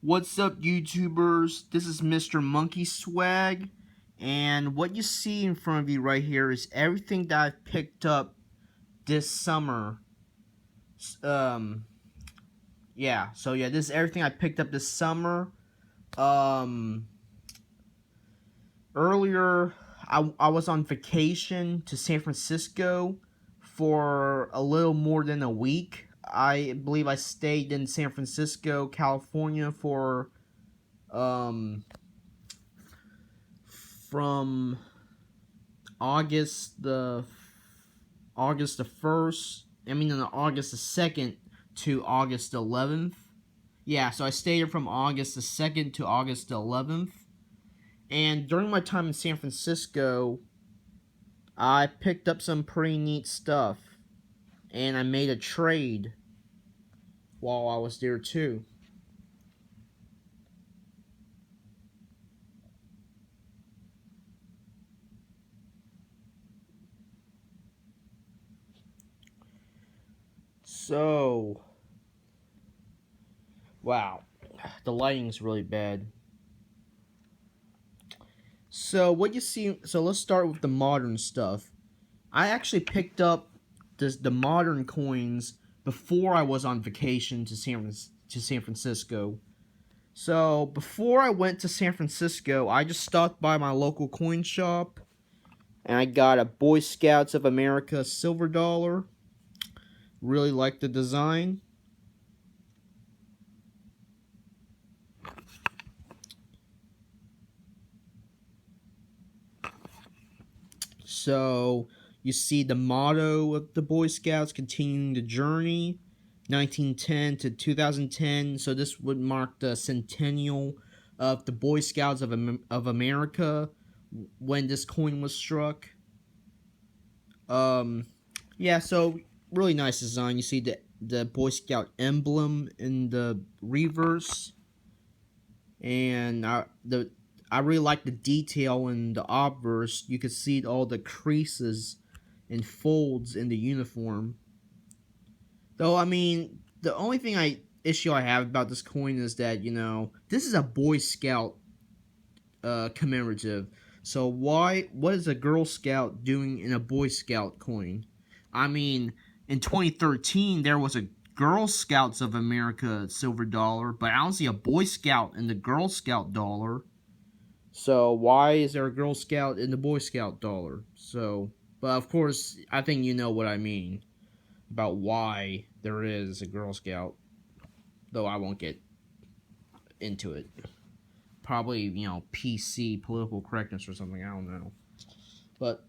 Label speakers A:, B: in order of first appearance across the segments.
A: What's up, YouTubers? This is Mr. Monkey Swag, and what you see in front of you right here is everything that I've picked up this summer. This is everything I picked up this summer. Um, Earlier, I was on vacation to San Francisco for a little more than a week. I believe I stayed in San Francisco, California for from August the August the 1st, August the 2nd to August the 11th. Yeah, so I stayed here from August the 2nd to August the 11th. And during my time in San Francisco, I picked up some pretty neat stuff. And I made a trade while I was there too. So, wow, the lighting's really bad. So what you see, so let's start with the modern stuff. I actually picked up the modern coins before I was on vacation to San Francisco. So before I went to San Francisco, I just stopped by my local coin shop and I got a Boy Scouts of America silver dollar. Really like the design. So you see the motto of the Boy Scouts, continuing the journey, 1910 to 2010. So this would mark the centennial of the Boy Scouts of America when this coin was struck. Yeah, so really nice design. You see the Boy Scout emblem in the reverse, and I really like the detail in the obverse. You can see all the creases and folds in the uniform. Though, I mean, the only issue I have about this coin is that, this is a Boy Scout commemorative. So what is a Girl Scout doing in a Boy Scout coin? I mean, in 2013, there was a Girl Scouts of America silver dollar, but I don't see a Boy Scout in the Girl Scout dollar. So why is there a Girl Scout in the Boy Scout dollar? So, but of course, I think you know what I mean about why there is a Girl Scout, though I won't get into it. Probably, PC, political correctness or something, I don't know. But,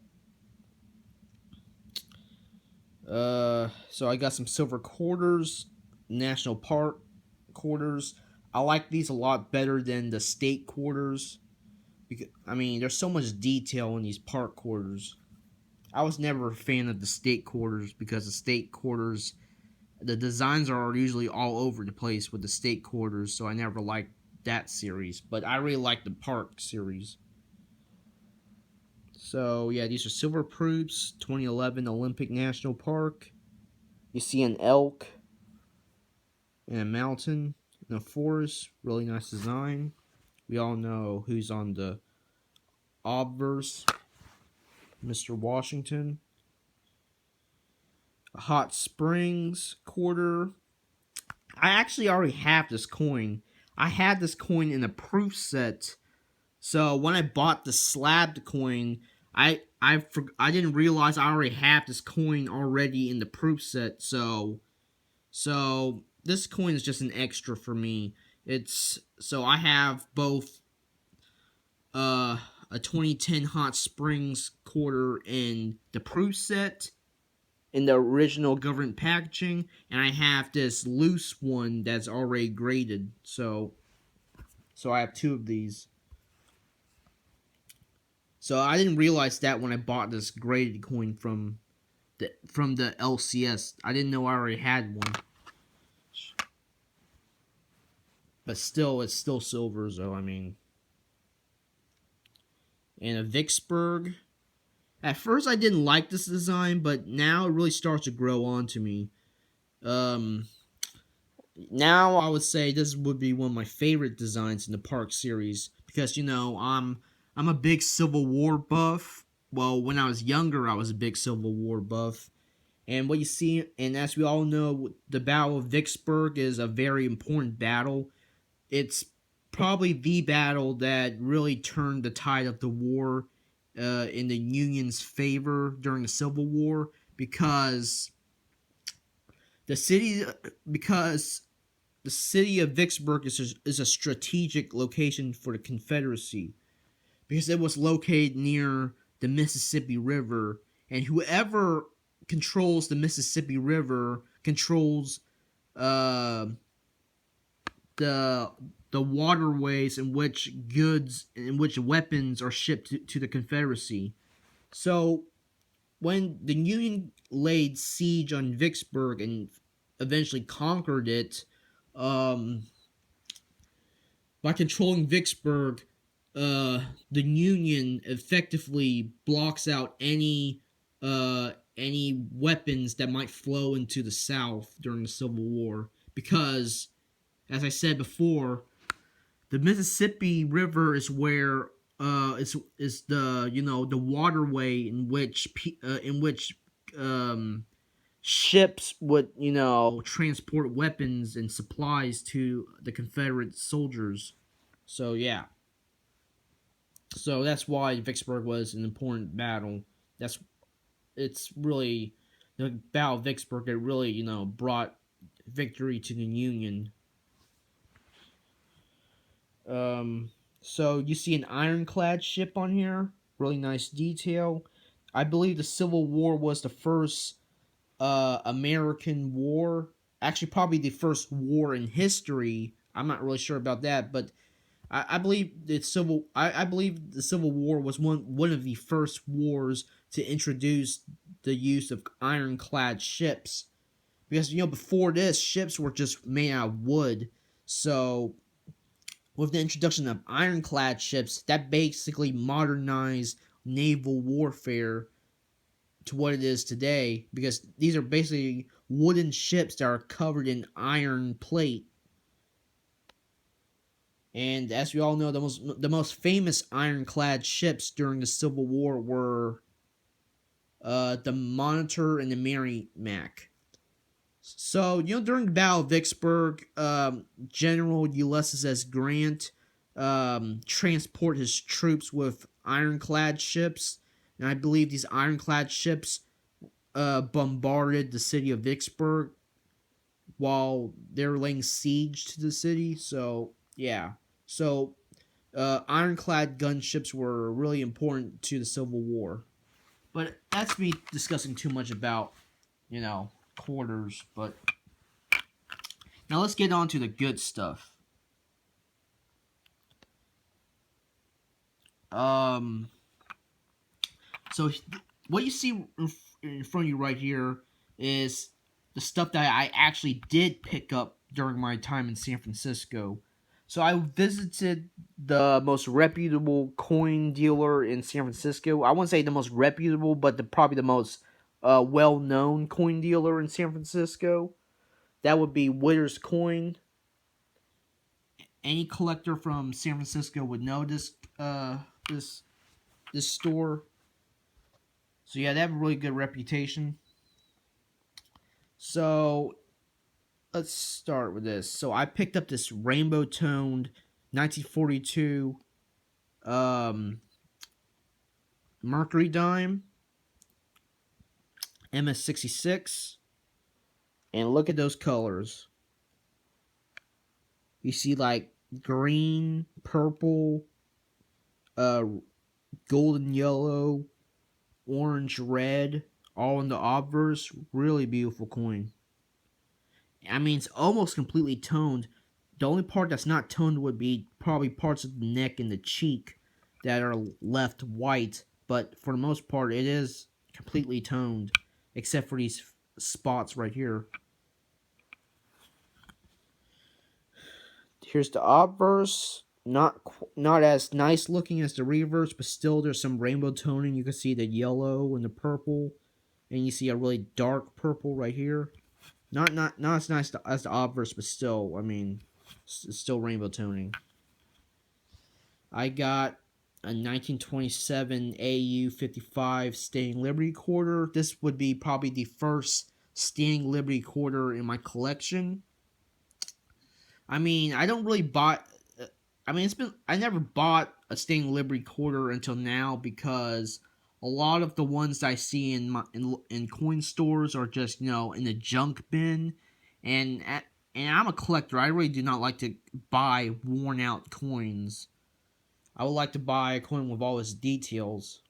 A: so I got some silver quarters, national park quarters. I like these a lot better than the state quarters. Because, I mean, there's so much detail in these park quarters. I was never a fan of the state quarters because the state quarters, the designs are usually all over the place with the state quarters, so I never liked that series. But I really like the park series. So yeah, these are silver proofs, 2011 Olympic National Park. You see an elk and a mountain and a forest. Really nice design. We all know who's on the obverse. Mr. Washington. A hot springs quarter. I actually already have this coin. I had this coin in a proof set. So when I bought the slabbed coin, I didn't realize I already have this coin already in the proof set. So this coin is just an extra for me. So I have both a 2010 Hot Springs quarter in the proof set in the original government packaging, and I have this loose one that's already graded. So I have two of these. So I didn't realize that when I bought this graded coin from the LCS. I didn't know I already had one. But still, it's still silver, so I mean. And a Vicksburg. At first, I didn't like this design, but now it really starts to grow on to me. now I would say this would be one of my favorite designs in the park series because I'm a big Civil War buff. Well, when I was younger, I was a big Civil War buff. And what you see, and as we all know, the Battle of Vicksburg is a very important battle. It's probably the battle that really turned the tide of the war in the Union's favor during the Civil War because the city because the city of Vicksburg is a strategic location for the Confederacy because it was located near the Mississippi River, and whoever controls the Mississippi River controls uh, the the waterways in which weapons are shipped to the Confederacy. So when the Union laid siege on Vicksburg and eventually conquered it, um, by controlling Vicksburg, the Union effectively blocks out any weapons that might flow into the South during the Civil War because, as I said before, the Mississippi River is where is the the waterway in which ships would transport weapons and supplies to the Confederate soldiers. So yeah, so that's why Vicksburg was an important battle. That's it's really the Battle of Vicksburg. It really brought victory to the Union. So you see an ironclad ship on here. Really nice detail. I believe the Civil War was the first American war. Actually, probably the first war in history. I'm not really sure about that, but I believe I believe the Civil War was one of the first wars to introduce the use of ironclad ships. Because before this, ships were just made out of wood. So with the introduction of ironclad ships, that basically modernized naval warfare to what it is today, because these are basically wooden ships that are covered in iron plate. And as we all know, the most famous ironclad ships during the Civil War were the Monitor and the Merrimac. So, during the Battle of Vicksburg, General Ulysses S. Grant transport his troops with ironclad ships, and I believe these ironclad ships bombarded the city of Vicksburg while they were laying siege to the city. So, yeah. So, ironclad gunships were really important to the Civil War. But that's me discussing too much about, quarters. But now let's get on to the good stuff. So what you see in front of you right here is the stuff that I actually did pick up during my time in San Francisco. So I visited the most reputable coin dealer in San Francisco. I wouldn't say the most reputable, but probably the most well-known coin dealer in San Francisco. That would be Witter's Coin. Any collector from San Francisco would know this store. So yeah, they have a really good reputation. So let's start with this. So I picked up this rainbow toned 1942 Mercury dime MS66, and look at those colors. You see like green, purple, golden yellow, orange, red, all in the obverse. Really beautiful coin. I mean, it's almost completely toned. The only part that's not toned would be probably parts of the neck and the cheek that are left white, but for the most part, it is completely toned, except for these spots right here. Here's the obverse. Not as nice looking as the reverse, but still there's some rainbow toning. You can see the yellow and the purple, and you see a really dark purple right here. Not as nice as the obverse, but still, I mean, it's still rainbow toning. I got a 1927 AU 55 Standing Liberty quarter. This would be probably the first Standing Liberty quarter in my collection. I mean, I don't really buy. I mean, I never bought a Standing Liberty quarter until now because a lot of the ones I see in coin stores are just in the junk bin, and I'm a collector. I really do not like to buy worn out coins. I would like to buy a coin with all its details.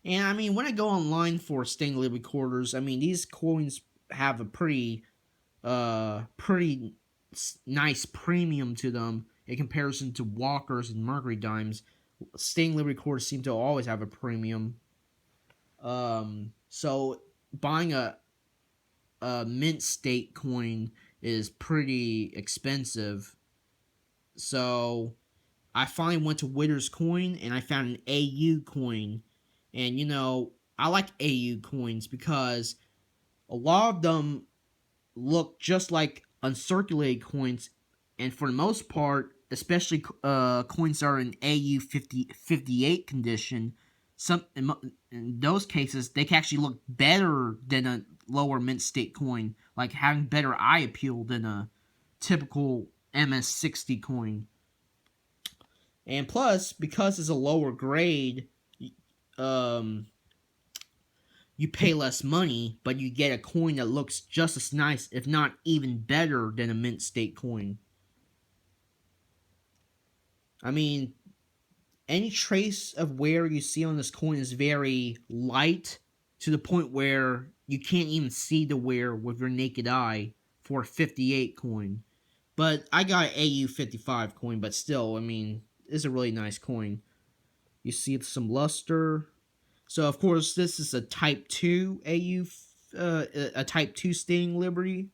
A: And I mean, when I go online for Standing Liberty quarters, I mean these coins have a pretty nice premium to them in comparison to Walkers and Mercury dimes. Standing Liberty quarters seem to always have a premium. So buying a mint state coin is pretty expensive. So I finally went to Wither's Coin and I found an AU coin. And I like AU coins because a lot of them look just like uncirculated coins, and for the most part, especially coins that are in AU 58 condition, in those cases they can actually look better than a lower mint state coin, like having better eye appeal than a typical MS60 coin. And plus, because it's a lower grade, um, you pay less money, but you get a coin that looks just as nice, if not even better, than a mint state coin. I mean, any trace of wear you see on this coin is very light, to the point where you can't even see the wear with your naked eye for a 58 coin. But I got an AU 55 coin, but still, I mean, it's a really nice coin. You see some luster. So, of course, this is a Type 2 AU, a Type 2 Standing Liberty.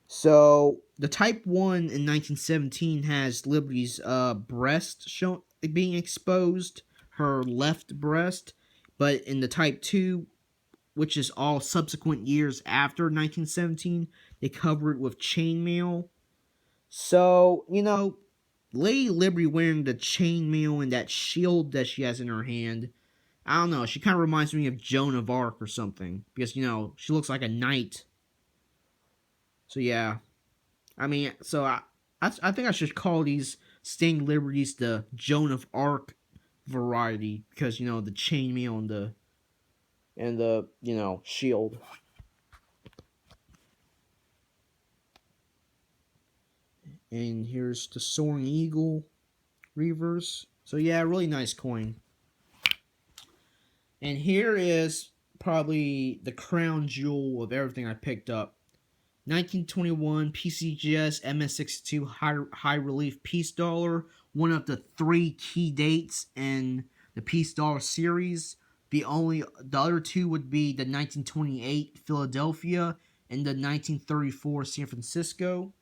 A: So, the Type 1 in 1917 has Liberty's breast being exposed, her left breast. But in the Type 2, which is all subsequent years after 1917, they cover it with chainmail. So, Lady Liberty wearing the chainmail and that shield that she has in her hand, I don't know, she kind of reminds me of Joan of Arc or something. Because, she looks like a knight. So, yeah. I mean, so I think I should call these Standing Liberties the Joan of Arc variety. Because, the chainmail and the shield. And here's the Soaring Eagle reverse. So, yeah, really nice coin. And here is probably the crown jewel of everything I picked up. 1921 PCGS MS62 high relief piece dollar, one of the 3 key dates in the piece dollar series. The other 2 would be the 1928 Philadelphia and the 1934 San Francisco.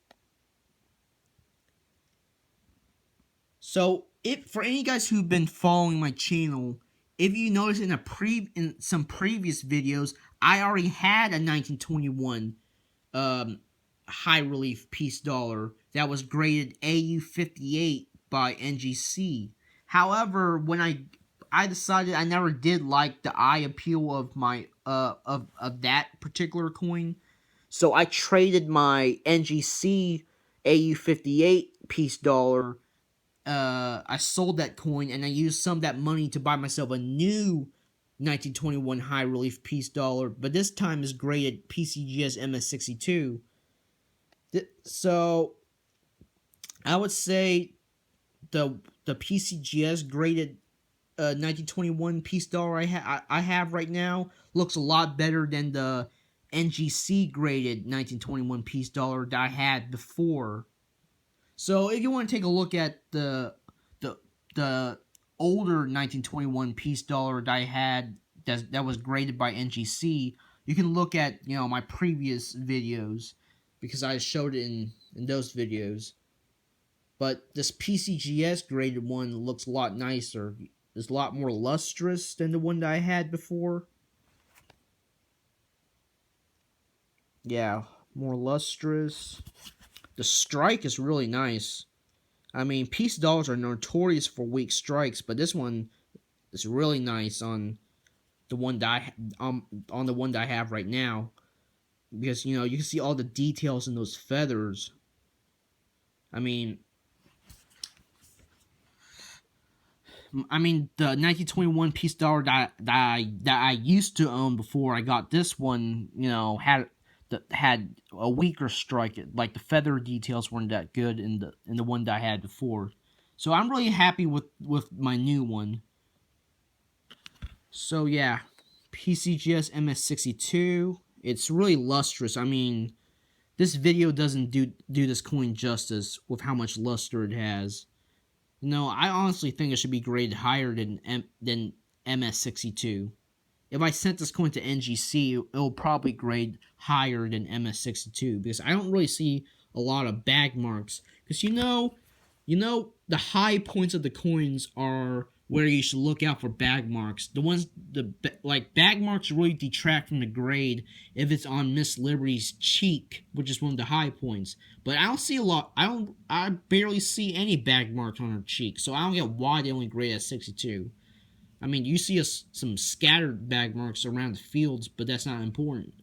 A: So, for any guys who've been following my channel, if you notice in some previous videos, I already had a 1921 high relief piece dollar that was graded AU 58 by NGC. However, when I decided I never did like the eye appeal of my of that particular coin, so I traded my NGC AU 58 piece dollar. I sold that coin and I used some of that money to buy myself a new 1921 high relief piece dollar, but this time is graded PCGS MS62. So I would say the PCGS graded 1921 piece dollar I have right now looks a lot better than the NGC graded 1921 piece dollar that I had before. So if you want to take a look at the older 1921 piece dollar that I had that was graded by NGC, you can look at my previous videos because I showed it in those videos. But this PCGS graded one looks a lot nicer. It's a lot more lustrous than the one that I had before. Yeah, more lustrous. The strike is really nice. I mean, piece dollars are notorious for weak strikes, but this one is really nice on the one that on the one that I have right now, because you know you can see all the details in those feathers. I mean, the 1921 piece dollar that I used to own before I got this one, you know, had a weaker strike. Like the feather details weren't that good in the one that I had before. So I'm really happy with my new one. So yeah, PCGS MS62. It's really lustrous. I mean, this video doesn't do this coin justice with how much luster it has. No, I honestly think it should be graded higher than MS62. If I sent this coin to NGC, it'll probably grade higher than MS62 because I don't really see a lot of bag marks. Because the high points of the coins are where you should look out for bag marks. Like bag marks really detract from the grade if it's on Miss Liberty's cheek, which is one of the high points. But I don't see a lot. I barely see any bag marks on her cheek, so I don't get why they only grade at 62. I mean, you see some scattered bag marks around the fields, but that's not important.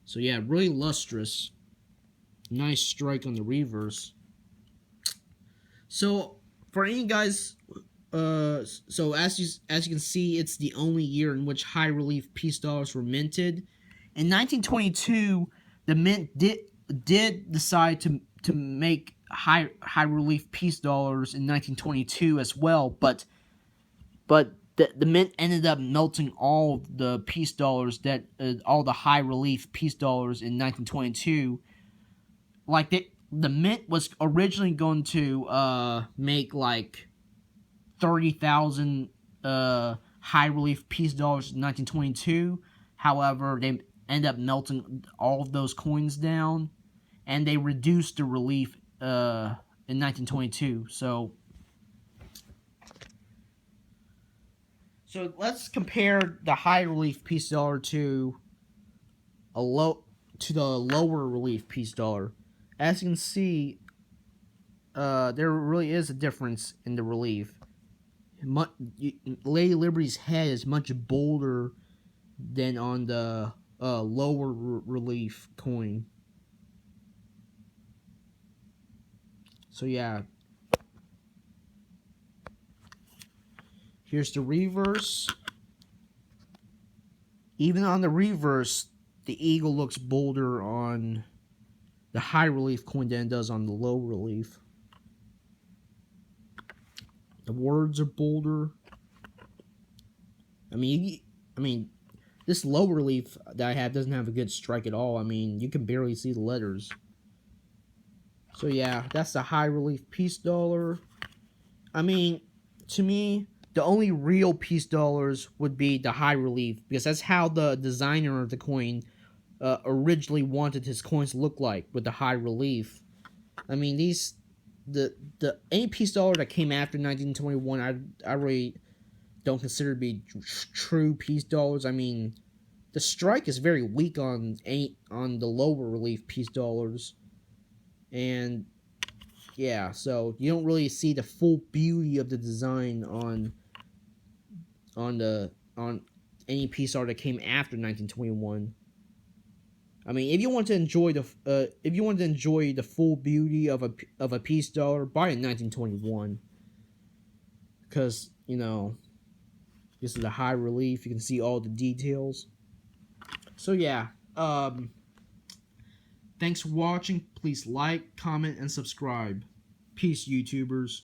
A: So yeah, really lustrous. Nice strike on the reverse. So for any guys, so as you can see, it's the only year in which high relief piece dollars were minted. In 1922, the mint did decide to make high relief piece dollars in 1922 as well, but the mint ended up melting all the piece dollars all the high relief piece dollars in 1922. Like the mint was originally going to make like 30,000 high relief piece dollars in 1922. However, they end up melting all of those coins down, and they reduced the relief in 1922. So let's compare the high relief piece dollar to the lower relief piece dollar. As you can see, there really is a difference in the relief. Lady Liberty's head is much bolder than on the lower relief coin. So yeah. Here's the reverse. Even on the reverse, the eagle looks bolder on the high relief coin than it does on the low relief. The words are bolder. I mean, this low relief that I have doesn't have a good strike at all. I mean, you can barely see the letters. So yeah, that's the high relief piece dollar. I mean, to me, the only real piece dollars would be the high relief, because that's how the designer of the coin originally wanted his coins to look like, with the high relief. I mean, any piece dollar that came after 1921, I really don't consider to be true piece dollars. I mean, the strike is very weak on the lower relief piece dollars, and yeah, so you don't really see the full beauty of the design on any piece art that came after 1921. I mean, if you want to enjoy the full beauty of a piece dollar, buy a 1921, because this is the high relief. You can see all the details. So yeah, thanks for watching. Please like, comment, and subscribe. Peace, YouTubers.